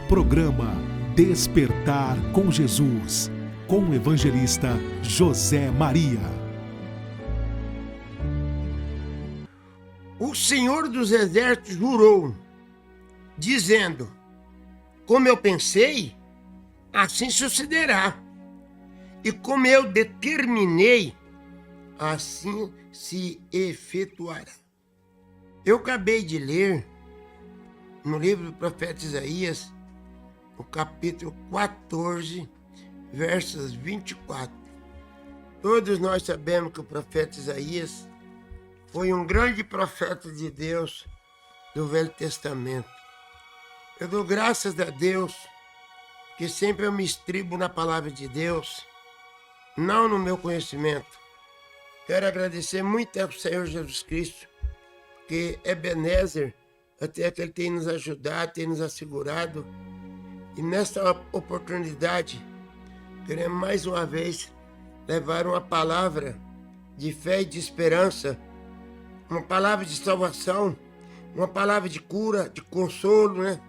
Programa Despertar com Jesus, com o evangelista José Maria. O Senhor dos Exércitos jurou, dizendo: como eu pensei, assim sucederá. E como eu determinei, assim se efetuará. Eu acabei de ler no livro do profeta Isaías, o capítulo 14, versos 24. Todos nós sabemos que o profeta Isaías foi um grande profeta de Deus do Velho Testamento. Eu dou graças a Deus, que sempre eu me estribo na palavra de Deus, não no meu conhecimento. Quero agradecer muito ao Senhor Jesus Cristo, que Ebenezer, até que Ele tem nos ajudado, tem nos assegurado. E nesta oportunidade, queremos mais uma vez levar uma palavra de fé e de esperança, uma palavra de salvação, uma palavra de cura, de consolo, né?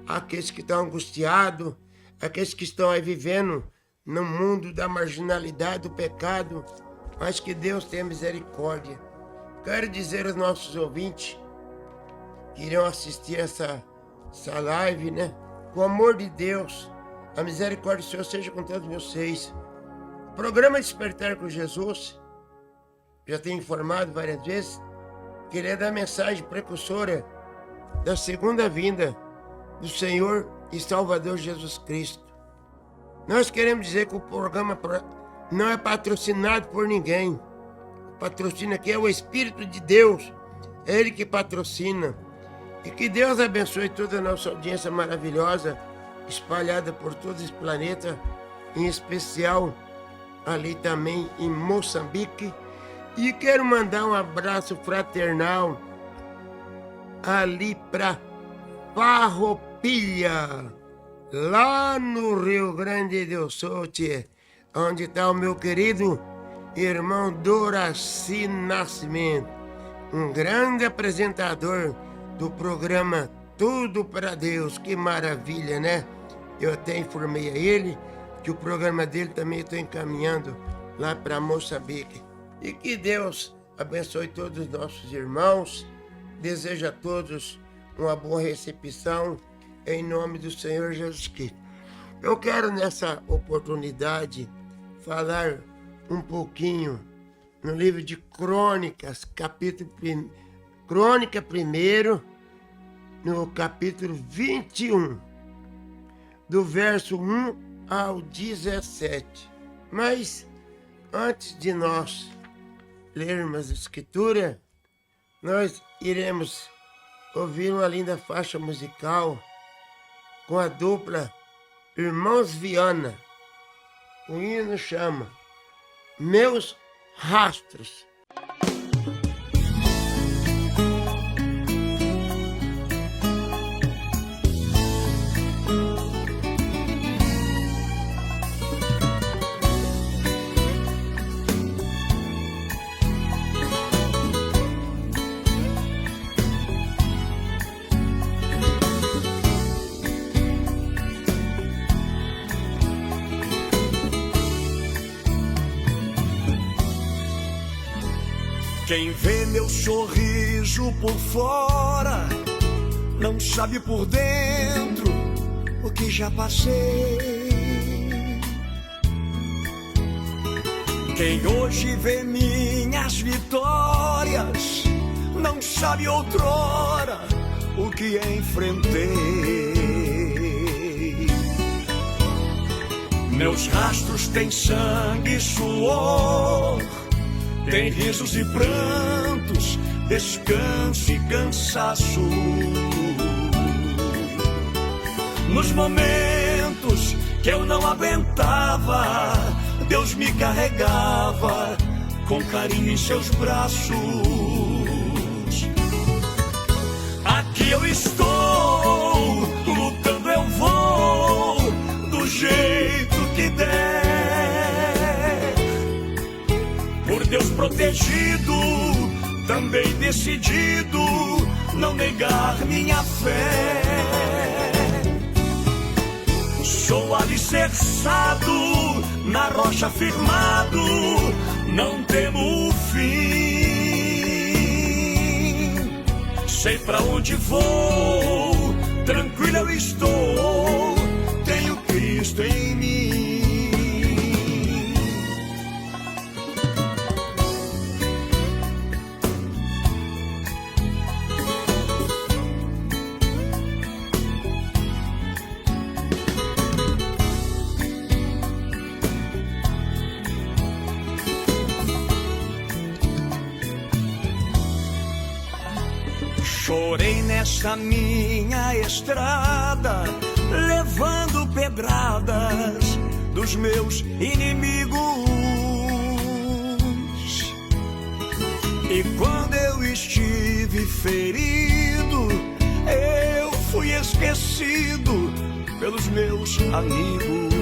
Aqueles que estão angustiados, aqueles que estão aí vivendo no mundo da marginalidade, do pecado, mas que Deus tenha misericórdia. Quero dizer aos nossos ouvintes que irão assistir essa live, né? Com o amor de Deus, a misericórdia do Senhor seja com todos vocês. O programa Despertar com Jesus, já tenho informado várias vezes, que ele é da mensagem precursora da segunda vinda do Senhor e Salvador Jesus Cristo. Nós queremos dizer que o programa não é patrocinado por ninguém. O patrocínio aqui é o Espírito de Deus, é Ele que patrocina. E que Deus abençoe toda a nossa audiência maravilhosa, espalhada por todo esse planeta, em especial ali também em Moçambique. E quero mandar um abraço fraternal ali para Farroupilha, lá no Rio Grande do Sul, onde está o meu querido irmão Doraci Nascimento, um grande apresentador do programa Tudo para Deus. Que maravilha, né? Eu até informei a ele que o programa dele também estou encaminhando lá para Moçambique. E que Deus abençoe todos os nossos irmãos. Desejo a todos uma boa recepção em nome do Senhor Jesus Cristo. Eu quero nessa oportunidade falar um pouquinho no livro de Crônicas, Crônica 1, no capítulo 21, do verso 1 ao 17. Mas antes de nós lermos a Escritura, nós iremos ouvir uma linda faixa musical com a dupla Irmãos Viana. O hino chama Meus Rastros. Quem vê meu sorriso por fora não sabe por dentro o que já passei. Quem hoje vê minhas vitórias não sabe outrora o que enfrentei. Meus rastros têm sangue e suor, tem risos e prantos, descanso e cansaço. Nos momentos que eu não aguentava, Deus me carregava com carinho em seus braços. Aqui eu estou, lutando eu vou, do jeito que der. Por Deus protegido, também decidido, não negar minha fé. Sou alicerçado, na rocha firmado, não temo o fim. Sei pra onde vou, tranquilo eu estou, tenho Cristo em mim. Chorei nessa minha estrada, levando pedradas dos meus inimigos. E quando eu estive ferido, eu fui esquecido pelos meus amigos.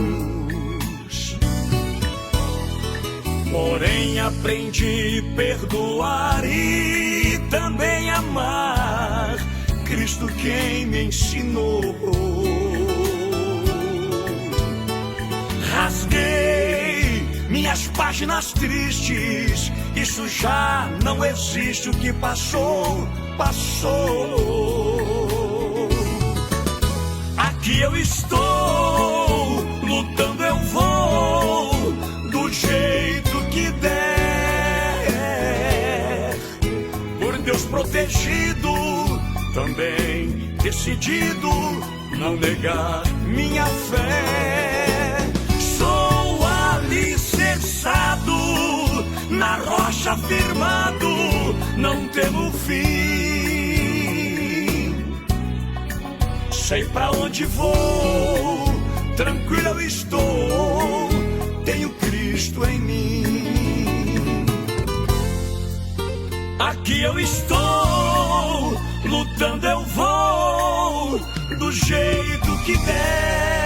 Porém aprendi a perdoar e também amar, Cristo quem me ensinou. Rasguei minhas páginas tristes, isso já não existe, o que passou, passou. Aqui eu estou, lutando eu vou, do jeito que der, por Deus protegido, também decidido, não negar minha fé. Sou alicerçado, na rocha firmado, não temo fim. Sei pra onde vou, tranquilo eu estou, tenho Cristo em mim. Aqui eu estou, lutando eu vou, do jeito que der,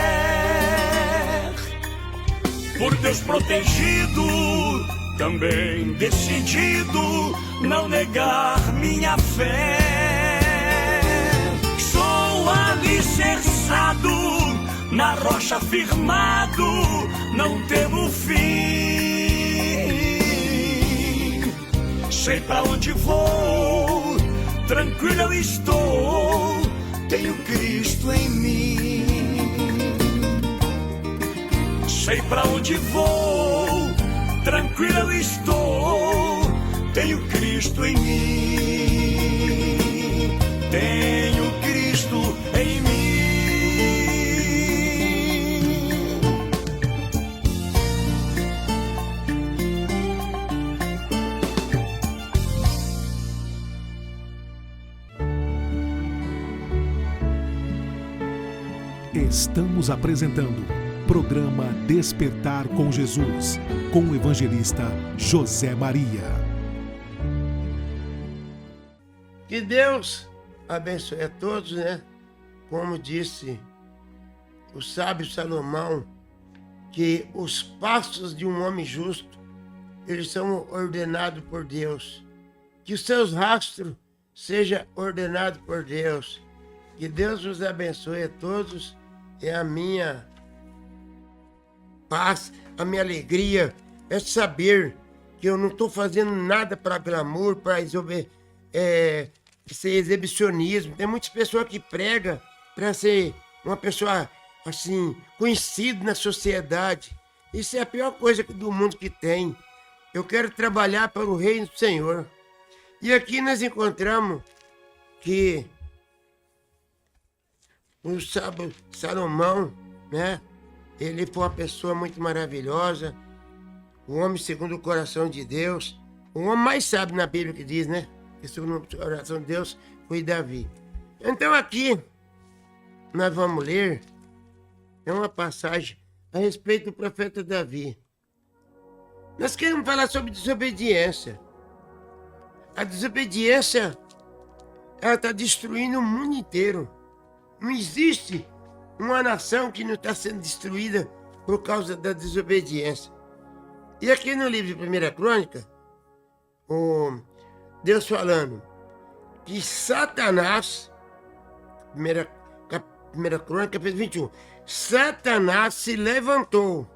por Deus protegido, também decidido, não negar minha fé. Sou alicerçado, na rocha firmado, não temo fim. Sei pra onde vou, tranquilo eu estou, tenho Cristo em mim. Sei pra onde vou, tranquilo eu estou, tenho Cristo em mim. Tenho Cristo em mim. Estamos apresentando programa Despertar com Jesus, com o evangelista José Maria. Que Deus abençoe a todos, né? Como disse o sábio Salomão, que os passos de um homem justo, eles são ordenados por Deus. Que os seus rastros sejam ordenados por Deus. Que Deus os abençoe a todos. É a minha paz, a minha alegria, é saber que eu não estou fazendo nada para glamour, para ser exibicionismo. Tem muitas pessoas que pregam para ser uma pessoa assim, conhecida na sociedade. Isso é a pior coisa do mundo que tem. Eu quero trabalhar para o reino do Senhor. E aqui nós encontramos que o sábio Salomão, né? Ele foi uma pessoa muito maravilhosa, um homem segundo o coração de Deus, o homem mais sábio na Bíblia que diz, né? Que segundo o coração de Deus foi Davi. Então aqui nós vamos ler uma passagem a respeito do profeta Davi. Nós queremos falar sobre desobediência. A desobediência, ela está destruindo o mundo inteiro. Não existe uma nação que não está sendo destruída por causa da desobediência. E aqui no livro de 1 Crônica, Deus falando que Satanás, 1 Crônica, capítulo 21. Satanás se levantou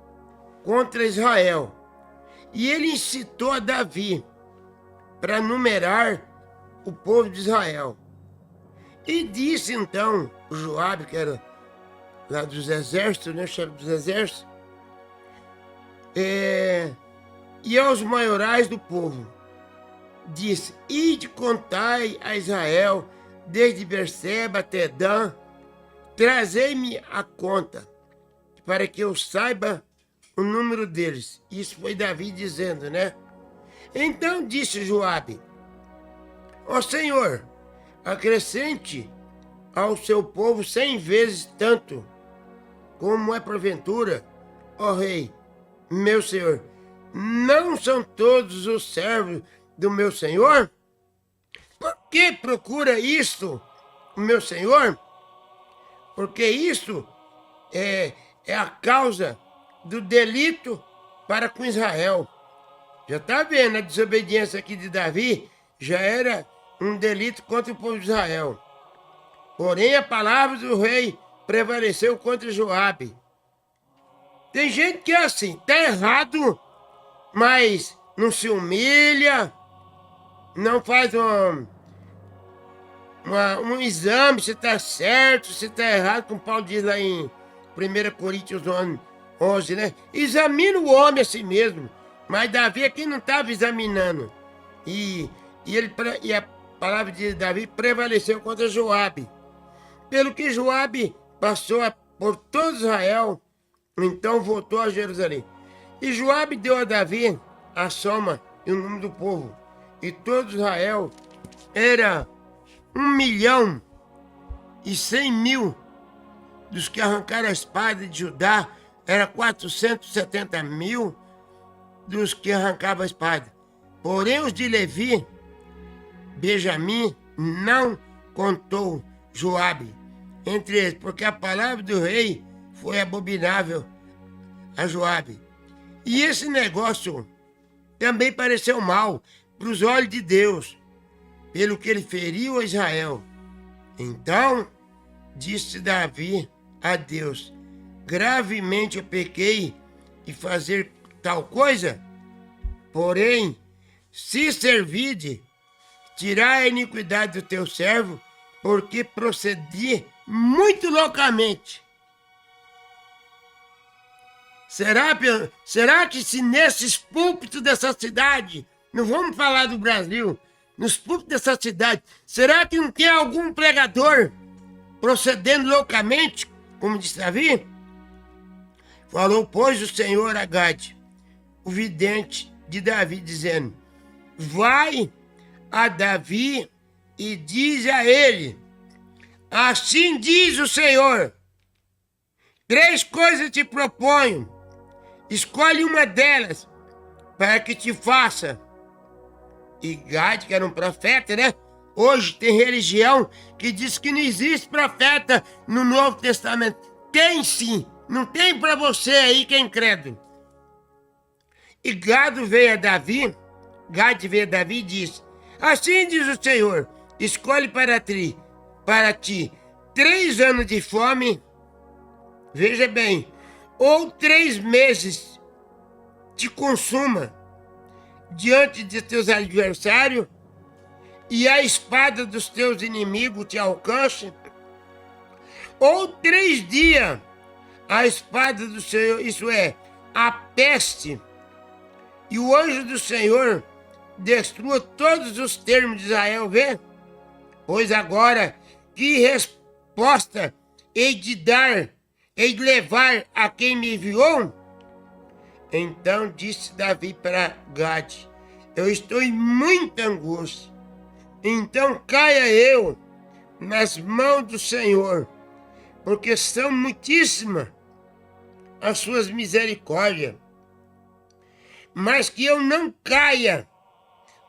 contra Israel e ele incitou a Davi para numerar o povo de Israel. E disse então Joabe, que era lá dos exércitos, né, chefe dos exércitos, e aos maiorais do povo, disse: ide contai a Israel desde Berseba até Dan, trazei-me a conta, para que eu saiba o número deles. Isso foi Davi dizendo, né? Então disse Joabe: ó Senhor, acrescente ao seu povo 100 vezes tanto, como é porventura, ó rei, meu senhor. Não são todos os servos do meu senhor? Por que procura isto, o meu senhor? Porque isso é a causa do delito para com Israel. Já está vendo, a desobediência aqui de Davi já era um delito contra o povo de Israel. Porém, a palavra do rei prevaleceu contra Joabe. Tem gente que é assim, está errado, mas não se humilha, não faz um exame se está certo, se está errado, como Paulo diz lá em 1 Coríntios 11, né? Examina o homem a si mesmo. Mas Davi aqui não estava examinando. E a palavra de Davi prevaleceu contra Joabe. Pelo que Joabe passou por todo Israel, então voltou a Jerusalém. E Joabe deu a Davi a soma e o número do povo. E todo Israel era 1.100.000. Dos que arrancaram a espada de Judá, era 470.000 dos que arrancavam a espada. Porém, os de Levi, Benjamim, não contou Joabe entre eles, porque a palavra do rei foi abominável a Joabe. E esse negócio também pareceu mal para os olhos de Deus, pelo que ele feriu a Israel. Então, disse Davi a Deus: gravemente eu pequei em fazer tal coisa, porém, se servide, tirai a iniquidade do teu servo, porque procedi muito loucamente. Será que se nesses púlpitos dessa cidade, não vamos falar do Brasil, nos púlpitos dessa cidade, será que não tem algum pregador procedendo loucamente, como disse Davi? Falou, pois, o Senhor a Gade, o vidente de Davi, dizendo: vai a Davi e diz a ele: assim diz o Senhor, 3 coisas te proponho, escolhe uma delas para que te faça. E Gade, que era um profeta, né? Hoje tem religião que diz que não existe profeta no Novo Testamento. Tem sim, não tem para você aí que é incrédulo. E Gade veio a Davi e disse: assim diz o Senhor, escolhe para ti 3 anos de fome, veja bem, ou 3 meses te consuma diante de teus adversários, e a espada dos teus inimigos te alcance, ou 3 dias a espada do Senhor, isso é, a peste, e o anjo do Senhor destrua todos os termos de Israel, vê? Pois agora, que resposta hei de levar a quem me enviou? Então disse Davi para Gade: eu estou em muita angústia, então caia eu nas mãos do Senhor, porque são muitíssimas as suas misericórdias, mas que eu não caia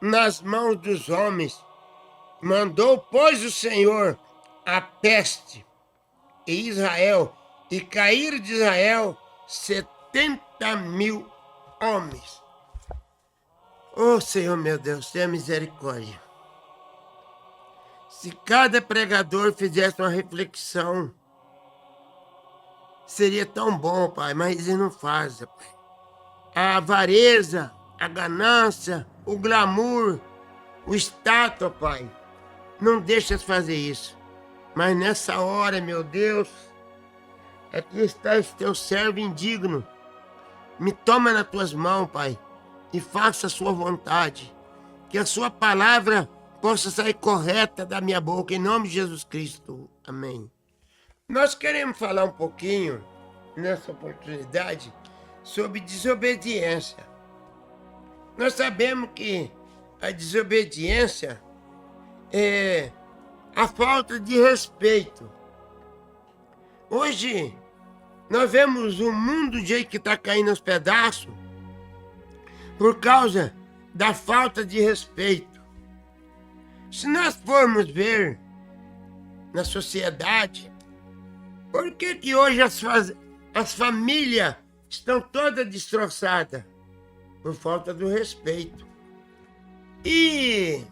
nas mãos dos homens. Mandou, pois, o Senhor a peste em Israel, e caíram de Israel 70.000 homens. Oh, Senhor meu Deus, tenha misericórdia. Se cada pregador fizesse uma reflexão seria tão bom, Pai, mas eles não fazem, Pai. A avareza, a ganância, o glamour, o status, Pai, não deixa eles fazer isso. Mas nessa hora, meu Deus, aqui está esse teu servo indigno. Me toma nas tuas mãos, Pai, e faça a sua vontade. Que a sua palavra possa sair correta da minha boca, em nome de Jesus Cristo. Amém. Nós queremos falar um pouquinho, nessa oportunidade, sobre desobediência. Nós sabemos que a desobediência é a falta de respeito. Hoje, nós vemos o mundo do jeito que está caindo aos pedaços por causa da falta de respeito. Se nós formos ver na sociedade, por que hoje as famílias estão todas destroçadas? Por falta do respeito. E,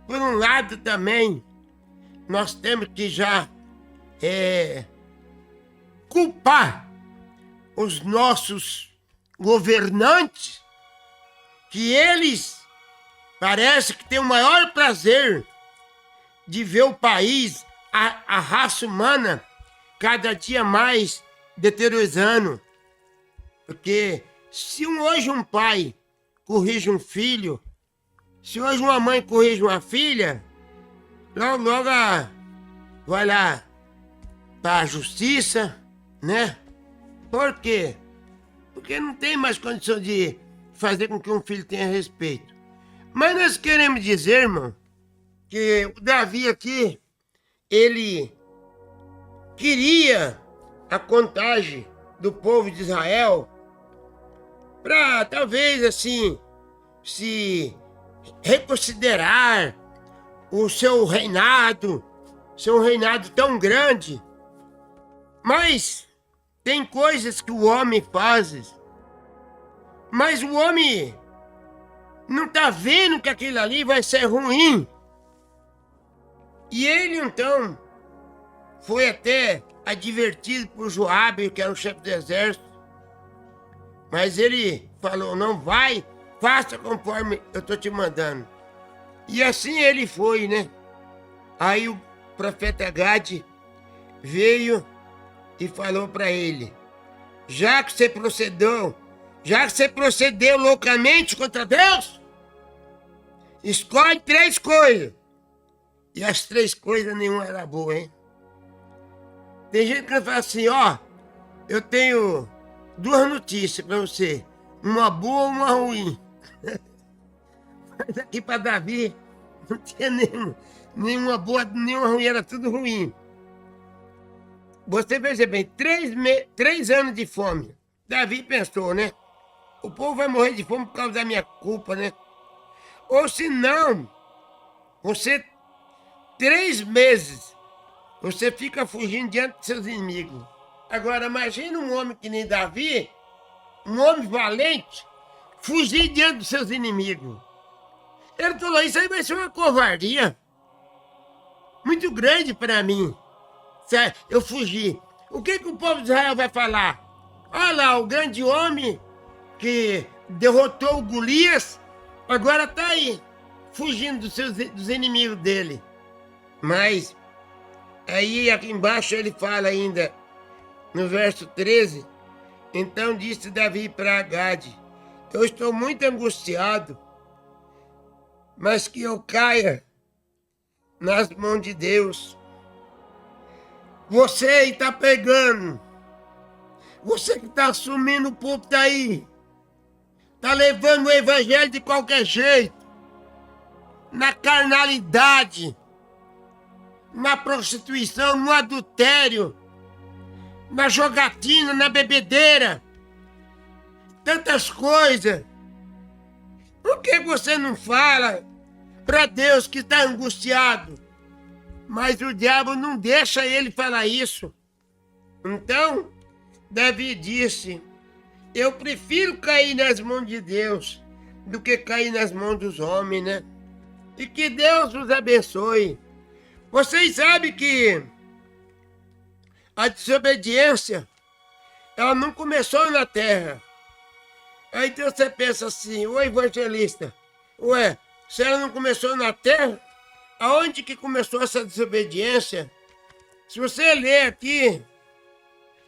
por um lado também, nós temos que já culpar os nossos governantes, que eles parece que têm o maior prazer de ver o país, a raça humana, cada dia mais deteriorando. Porque se hoje um pai corrige um filho, se hoje uma mãe corrige uma filha, logo vai lá para a justiça, né? Por quê? Porque não tem mais condição de fazer com que um filho tenha respeito. Mas nós queremos dizer, irmão, que o Davi aqui, ele queria a contagem do povo de Israel para talvez assim se reconsiderar o seu reinado tão grande. Mas tem coisas que o homem faz, mas o homem não está vendo que aquilo ali vai ser ruim. E ele então foi até advertido por Joabe, que era o chefe do exército. Mas ele falou, não vai, faça conforme eu estou te mandando. E assim ele foi, né? Aí o profeta Gade veio e falou para ele, já que você procedeu loucamente contra Deus, escolhe 3 coisas. E as 3 coisas nenhuma era boa, hein? Tem gente que fala assim, ó, eu tenho 2 notícias para você, uma boa e uma ruim. Mas aqui para Davi não tinha nenhuma boa, nenhuma ruim, era tudo ruim. Você veja bem, 3 anos de fome. Davi pensou, né? O povo vai morrer de fome por causa da minha culpa, né? Ou se não, você 3 meses, você fica fugindo diante de seus inimigos. Agora, imagina um homem que nem Davi, um homem valente, fugir diante dos seus inimigos. Ele falou, isso aí vai ser uma covardia muito grande para mim. Eu fugi. O que o povo de Israel vai falar? Olha lá, o grande homem que derrotou o Golias, agora está aí, fugindo dos inimigos dele. Mas, aí aqui embaixo ele fala ainda, no verso 13, então disse Davi para Gade, eu estou muito angustiado, mas que eu caia nas mãos de Deus. Você aí está pegando, você que está assumindo o púlpito aí, está levando o evangelho de qualquer jeito, na carnalidade, na prostituição, no adultério, na jogatina, na bebedeira, tantas coisas. Por que você não fala para Deus que está angustiado? Mas o diabo não deixa ele falar isso. Então, Davi disse, eu prefiro cair nas mãos de Deus do que cair nas mãos dos homens, né? E que Deus os abençoe. Vocês sabem que a desobediência, ela não começou na terra. Aí então você pensa assim, ô evangelista, ué, se ela não começou na terra, aonde que começou essa desobediência? Se você ler aqui,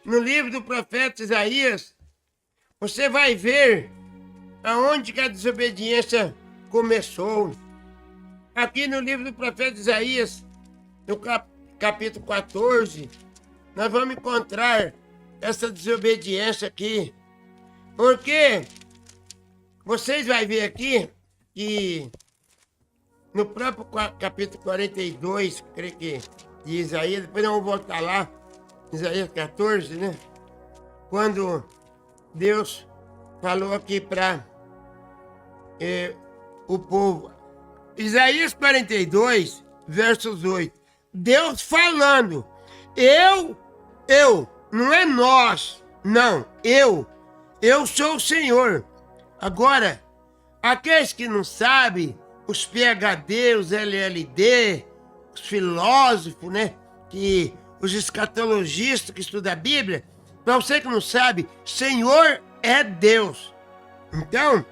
no livro do profeta Isaías, você vai ver aonde que a desobediência começou. Aqui no livro do profeta Isaías, no capítulo 14, nós vamos encontrar essa desobediência aqui. Porque vocês vão ver aqui que no próprio capítulo 42, creio que de Isaías, depois nós vamos voltar lá, Isaías 14, né? Quando Deus falou aqui para o povo. Isaías 42, versos 8. Deus falando, eu, não é nós, não, eu sou o Senhor. Agora, aqueles que não sabem, os PhD, os LLD, os filósofos, né, os escatologistas que estudam a Bíblia, para você que não sabe, Senhor é Deus. Então,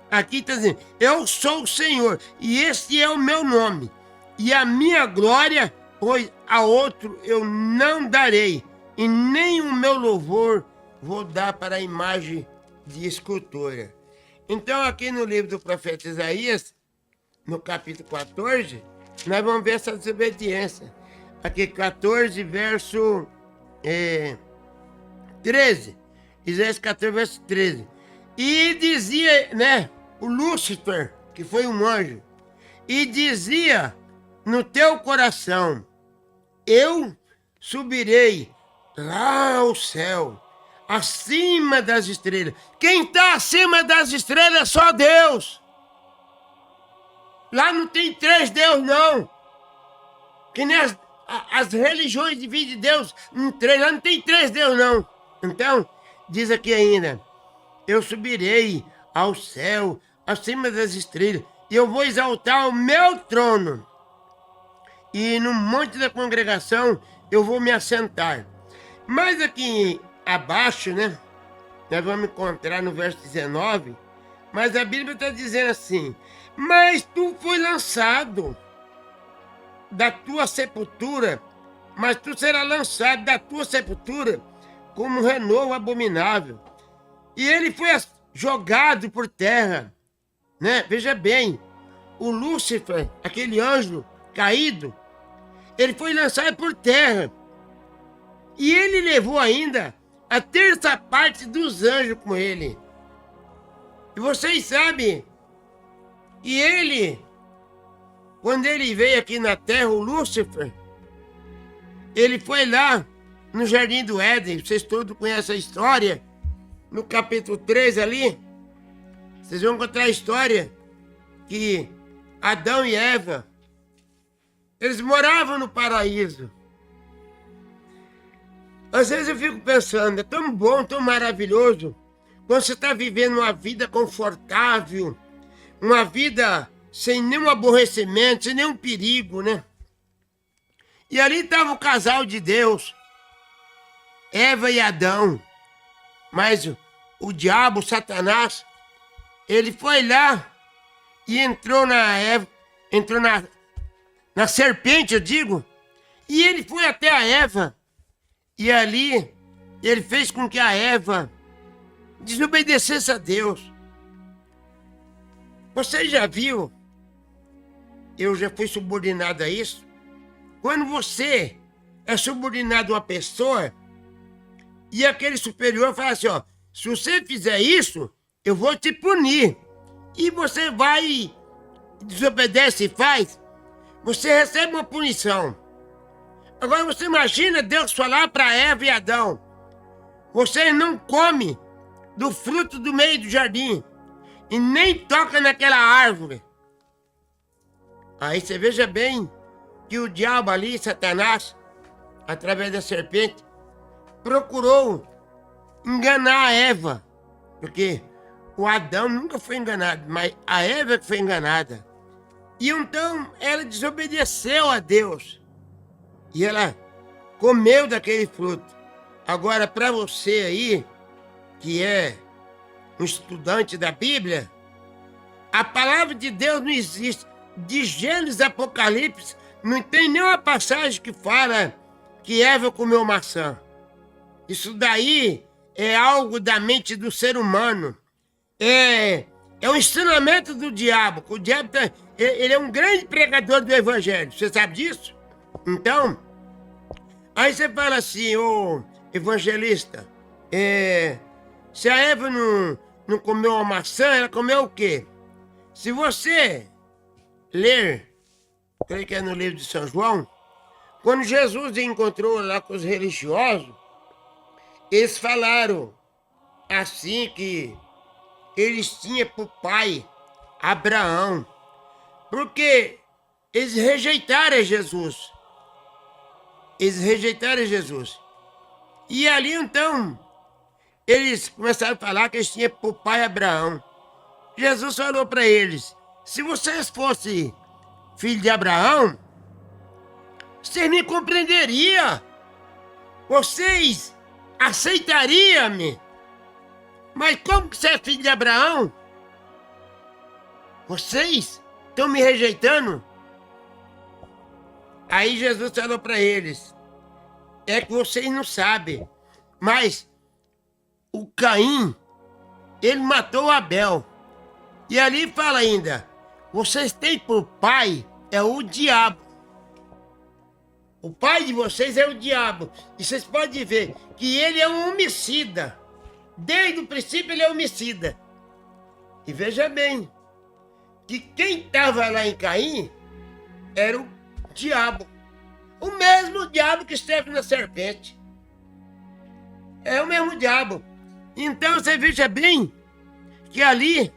aqui está dizendo, eu sou o Senhor, e este é o meu nome, e a minha glória, pois a outro eu não darei, e nem o meu louvor vou dar para a imagem de escultura. Então, aqui no livro do profeta Isaías, no capítulo 14, nós vamos ver essa desobediência. Aqui 14, verso 13. Isaías 14, verso 13. E dizia, né, o Lúcifer, que foi um anjo, e dizia no teu coração, eu subirei lá ao céu, acima das estrelas. Quem está acima das estrelas é só Deus. Lá não tem três deuses, não. Que nem as religiões dividem Deus em três. Lá não tem três deuses, não. Então, diz aqui ainda, eu subirei ao céu, acima das estrelas, e eu vou exaltar o meu trono. E no monte da congregação eu vou me assentar. Mas aqui abaixo, né? Nós vamos encontrar no verso 19, mas a Bíblia está dizendo assim, mas tu foi lançado da tua sepultura, mas tu serás lançado da tua sepultura como um renovo abominável. E ele foi jogado por terra, né? Veja bem, o Lúcifer, aquele anjo caído, ele foi lançado por terra. E ele levou ainda a terça parte dos anjos com ele. E vocês sabem, e ele, quando ele veio aqui na terra, o Lúcifer, ele foi lá no Jardim do Éden, vocês todos conhecem a história, no capítulo 3 ali, vocês vão encontrar a história que Adão e Eva, eles moravam no paraíso. Às vezes eu fico pensando, é tão bom, tão maravilhoso, quando você está vivendo uma vida confortável, uma vida sem nenhum aborrecimento, sem nenhum perigo, né? E ali estava o casal de Deus, Eva e Adão. Mas o diabo, Satanás, ele foi lá e entrou na Eva, entrou na serpente, eu digo, e ele foi até a Eva. E ali, ele fez com que a Eva desobedecesse a Deus. Você já viu? Eu já fui subordinado a isso. Quando você é subordinado a uma pessoa, e aquele superior fala assim, ó, se você fizer isso, eu vou te punir. E você vai, desobedece e faz, você recebe uma punição. Agora você imagina Deus falar para Eva e Adão, vocês não comem do fruto do meio do jardim e nem toca naquela árvore. Aí você veja bem que o diabo ali, Satanás, através da serpente, procurou enganar a Eva, porque o Adão nunca foi enganado, mas a Eva que foi enganada. E então ela desobedeceu a Deus. E ela comeu daquele fruto. Agora, para você aí, que é um estudante da Bíblia, a palavra de Deus não existe. De Gênesis a Apocalipse, não tem nenhuma passagem que fala que Eva comeu maçã. Isso daí é algo da mente do ser humano. É um ensinamento do diabo. O diabo ele é um grande pregador do evangelho. Você sabe disso? Então, aí você fala assim, ô evangelista, se a Eva não comeu a maçã, ela comeu o quê? Se você ler, creio que é no livro de São João, quando Jesus encontrou lá com os religiosos, eles falaram assim que eles tinham por pai Abraão, porque eles rejeitaram Jesus. Eles rejeitaram Jesus. E ali então, eles começaram a falar que eles tinham por pai Abraão. Jesus falou para eles, se vocês fossem filhos de Abraão, vocês me compreenderiam. Vocês aceitariam-me. Mas como que você é filho de Abraão? Vocês estão me rejeitando? Aí Jesus falou para eles, é que vocês não sabem, mas o Caim, ele matou Abel. E ali fala ainda, vocês têm por pai é o diabo. O pai de vocês é o diabo. E vocês podem ver que ele é um homicida. Desde o princípio ele é homicida. E veja bem, que quem estava lá em Caim era o diabo. O mesmo diabo que esteve na serpente. É o mesmo diabo. Então você veja bem que ali,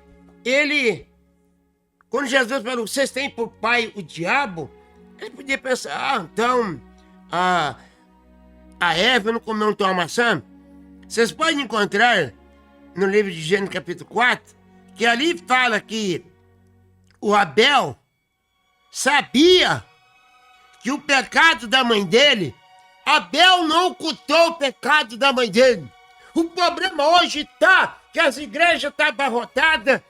quando Jesus falou, vocês têm por pai o diabo, ele podia pensar, então a Eva não comeu então a maçã? Vocês podem encontrar no livro de Gênesis capítulo 4, que ali fala que o Abel sabia que o pecado da mãe dele, Abel não ocultou o pecado da mãe dele. O problema hoje está que as igrejas estão abarrotadas.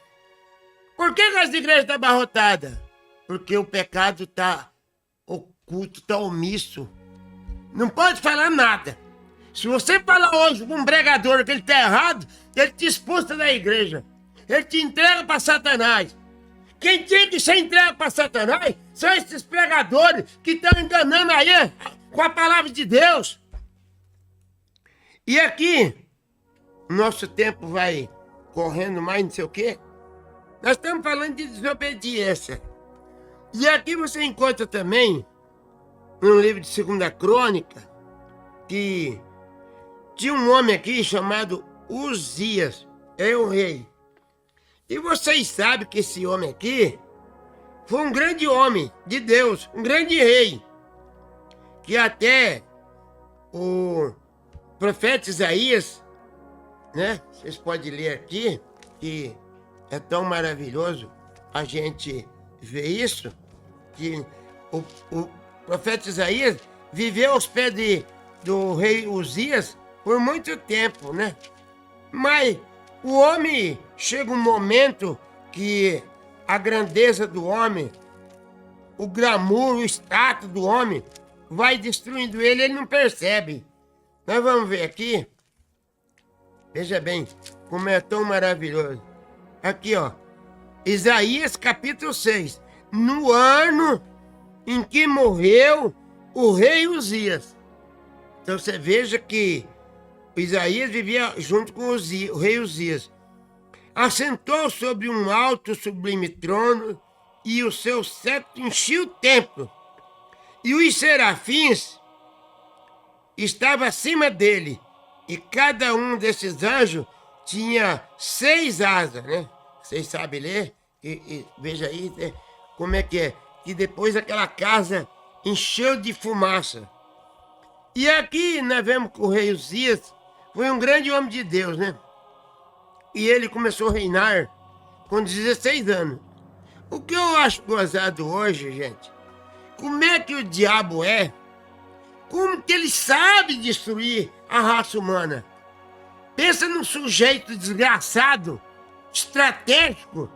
Por que as igrejas estão abarrotadas? Porque o pecado está oculto, está omisso. Não pode falar nada. Se você falar hoje com um pregador que ele está errado, ele te expulsa da igreja. Ele te entrega para Satanás. Quem tinha que ser entregue para Satanás são esses pregadores que estão enganando aí com a palavra de Deus. E aqui, nosso tempo vai correndo mais não sei o quê. Nós estamos falando de desobediência. E aqui você encontra também, no livro de 2 Crônica, que tinha um homem aqui chamado Uzias, é o rei. E vocês sabem que esse homem aqui foi um grande homem de Deus, um grande rei, que até o profeta Isaías, né? Vocês podem ler aqui, que é tão maravilhoso a gente ver isso, que o profeta Isaías viveu aos pés do rei Uzias por muito tempo, né? Mas o homem chega um momento que a grandeza do homem, o glamour, o status do homem vai destruindo ele não percebe. Nós vamos ver aqui. Veja bem como é tão maravilhoso. Aqui, ó. Isaías capítulo 6. No ano em que morreu o rei Uzias. Então você veja que Isaías vivia junto com o rei Uzias. Assentou sobre um alto sublime trono e o seu cetro enchia o templo. E os serafins estavam acima dele. E cada um desses anjos tinha 6 asas, né? Vocês sabem ler? E veja aí, né? Como é que é. E depois aquela casa encheu de fumaça. E aqui nós vemos que o rei Uzias foi um grande homem de Deus, né? E ele começou a reinar com 16 anos. O que eu acho gozado hoje, gente, como é que o diabo é Como que ele sabe destruir a raça humana? Pensa num sujeito desgraçado, estratégico.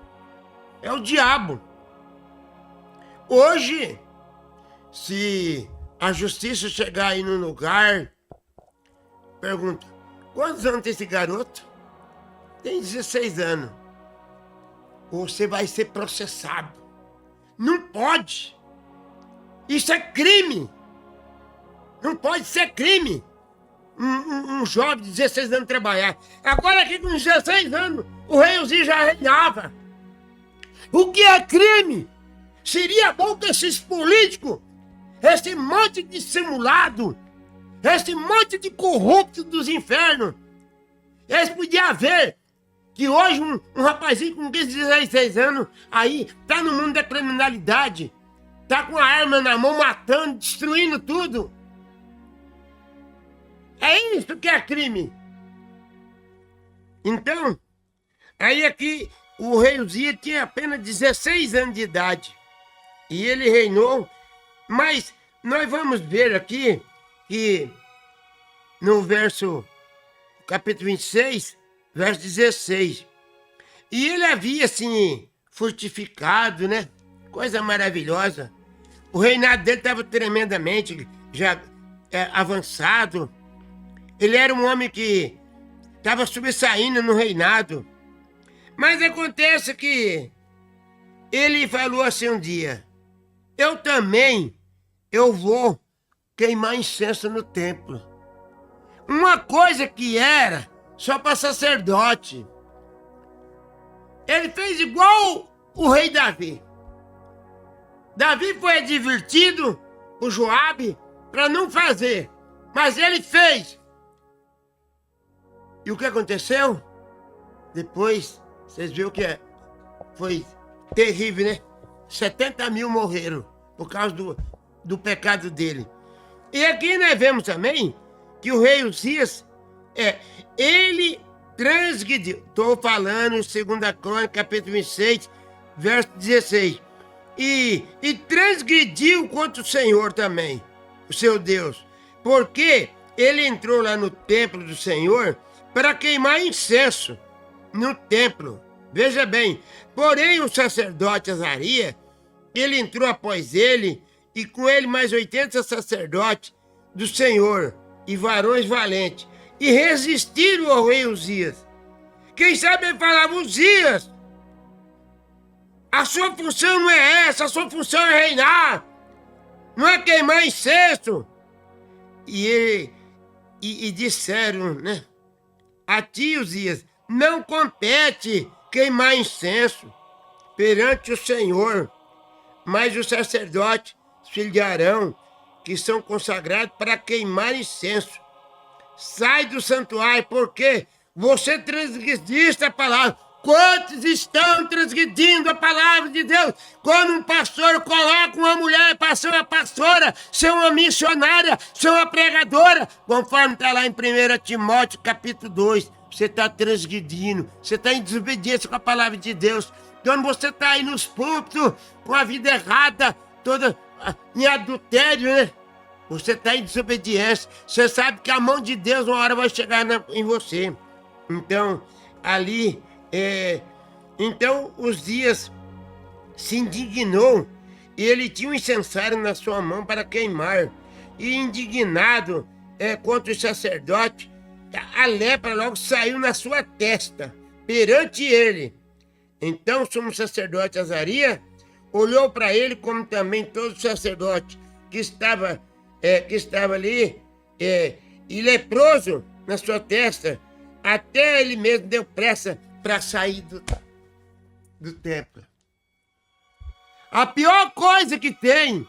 É o diabo. Hoje, se a justiça chegar aí no lugar, pergunta, quantos anos tem esse garoto? Tem 16 anos. Você vai ser processado. Não pode. Isso é crime. Não pode ser crime. Um jovem de 16 anos trabalhar. Agora aqui com 16 anos, o rei Uzias já reinava. O que é crime? Seria bom que esses políticos, esse monte de simulado, esse monte de corrupto dos infernos, eles podiam ver que hoje um rapazinho com 15, 16 anos aí tá no mundo da criminalidade, tá com a arma na mão, matando, destruindo tudo. É isso que é crime. Então, aí aqui o rei Uzias tinha apenas 16 anos de idade. E ele reinou, mas nós vamos ver aqui que no capítulo 26, verso 16, e ele havia assim fortificado, né? Coisa maravilhosa. O reinado dele estava tremendamente já avançado. Ele era um homem que estava sobressaindo no reinado. Mas acontece que ele falou assim um dia, eu vou queimar incenso no templo. Uma coisa que era só para sacerdote. Ele fez igual o rei Davi. Davi foi advertido por Joabe para não fazer, mas ele fez. E o que aconteceu? Depois, vocês viram que foi terrível, né? 70 mil morreram por causa do pecado dele. E aqui nós vemos também que o rei Uzias, ele transgrediu. Estou falando em 2 Crônicas, capítulo 26, verso 16. E transgrediu contra o Senhor também, o seu Deus. Porque ele entrou lá no templo do Senhor para queimar incenso no templo. Veja bem, porém o sacerdote Azarias, ele entrou após ele, e com ele mais 80 sacerdotes do Senhor, e varões valentes, e resistiram ao rei Uzias. Quem sabe ele falava, Uzias, a sua função não é essa, a sua função é reinar, não é queimar incenso. E disseram, né, a ti, Uzias, não compete queimar incenso perante o Senhor, mas os sacerdotes, filhos de Arão, que são consagrados para queimar incenso, sai do santuário, porque você transgrediste a palavra. Quantos estão transgredindo a palavra de Deus? Quando um pastor coloca uma mulher para ser uma pastora, ser uma missionária, ser uma pregadora, conforme está lá em 1 Timóteo capítulo 2, você está transgredindo, você está em desobediência com a palavra de Deus. Quando você está aí nos púlpitos, com a vida errada, toda em adultério, né? Você está em desobediência. Você sabe que a mão de Deus uma hora vai chegar em você. Então, ali, então Uzias se indignou, e ele tinha um incensário na sua mão para queimar. E indignado contra os sacerdotes, a lepra logo saiu na sua testa, perante ele. Então o sumo sacerdote Azarias olhou para ele, como também todos os sacerdotes que estava ali, e leproso na sua testa, até ele mesmo deu pressa para sair do templo. A pior coisa que tem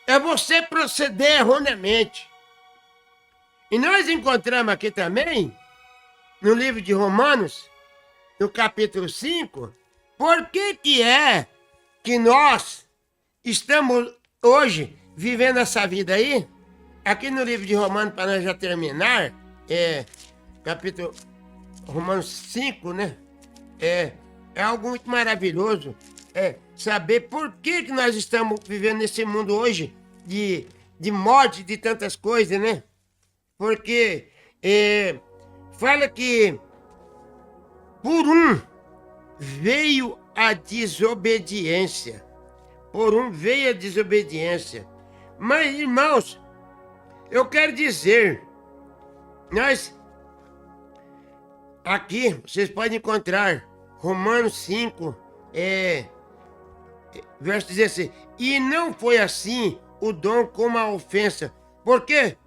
é você proceder erroneamente. E nós encontramos aqui também, no livro de Romanos, no capítulo 5, por que é que nós estamos hoje vivendo essa vida aí? Aqui no livro de Romanos, para nós já terminar, capítulo Romanos 5, né? É algo muito maravilhoso, saber por que nós estamos vivendo nesse mundo hoje de de morte, de tantas coisas, né? Porque fala que por um veio a desobediência. Por um veio a desobediência. Mas, irmãos, eu quero dizer, nós aqui, vocês podem encontrar Romanos 5, verso 16. E não foi assim o dom como a ofensa, porque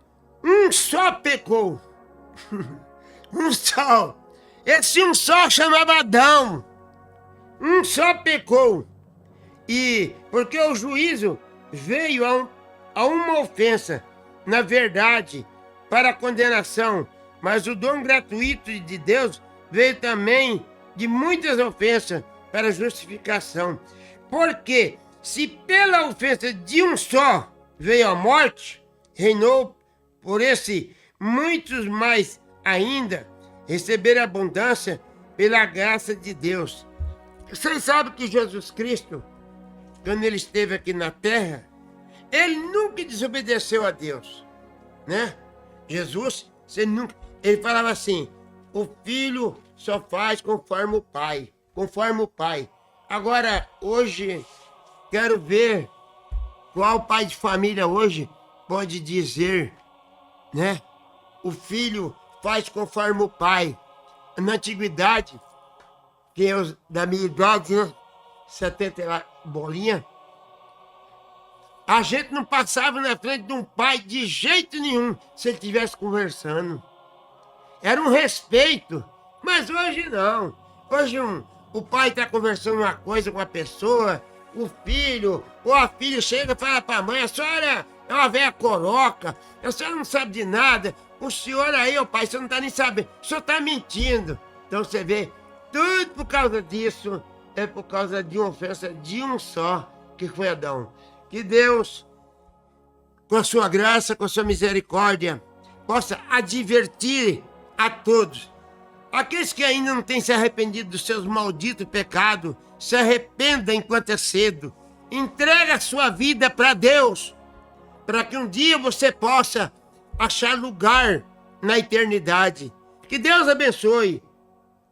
um só pecou. Um só. Esse um só chamava Adão. Um só pecou. E porque o juízo veio a uma ofensa, na verdade, para a condenação, mas o dom gratuito de Deus veio também de muitas ofensas para a justificação. Porque se pela ofensa de um só veio a morte, reinou por esse muitos mais ainda receber abundância pela graça de Deus. Vocês sabem que Jesus Cristo, quando ele esteve aqui na terra, ele nunca desobedeceu a Deus, né? Jesus, ele falava assim, o filho só faz conforme o pai, conforme o pai. Agora, hoje, quero ver qual pai de família hoje pode dizer, né? O filho faz conforme o pai. Na antiguidade, que eu, da minha idade, né? 70 lá, bolinha. A gente não passava na frente de um pai de jeito nenhum se ele estivesse conversando. Era um respeito, mas hoje não. Hoje o pai está conversando uma coisa com a pessoa, o filho ou a filha chega e fala para a mãe, a senhora é uma velha coroca, a senhora não sabe de nada, o senhor aí, o pai, você não está nem sabendo, o senhor está mentindo. Então você vê, tudo por causa disso, é por causa de uma ofensa de um só, que foi Adão. Que Deus, com a sua graça, com a sua misericórdia, possa advertir a todos. Aqueles que ainda não têm se arrependido dos seus malditos pecados, se arrependa enquanto é cedo. Entrega a sua vida para Deus, para que um dia você possa achar lugar na eternidade. Que Deus abençoe.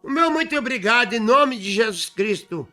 O meu muito obrigado em nome de Jesus Cristo.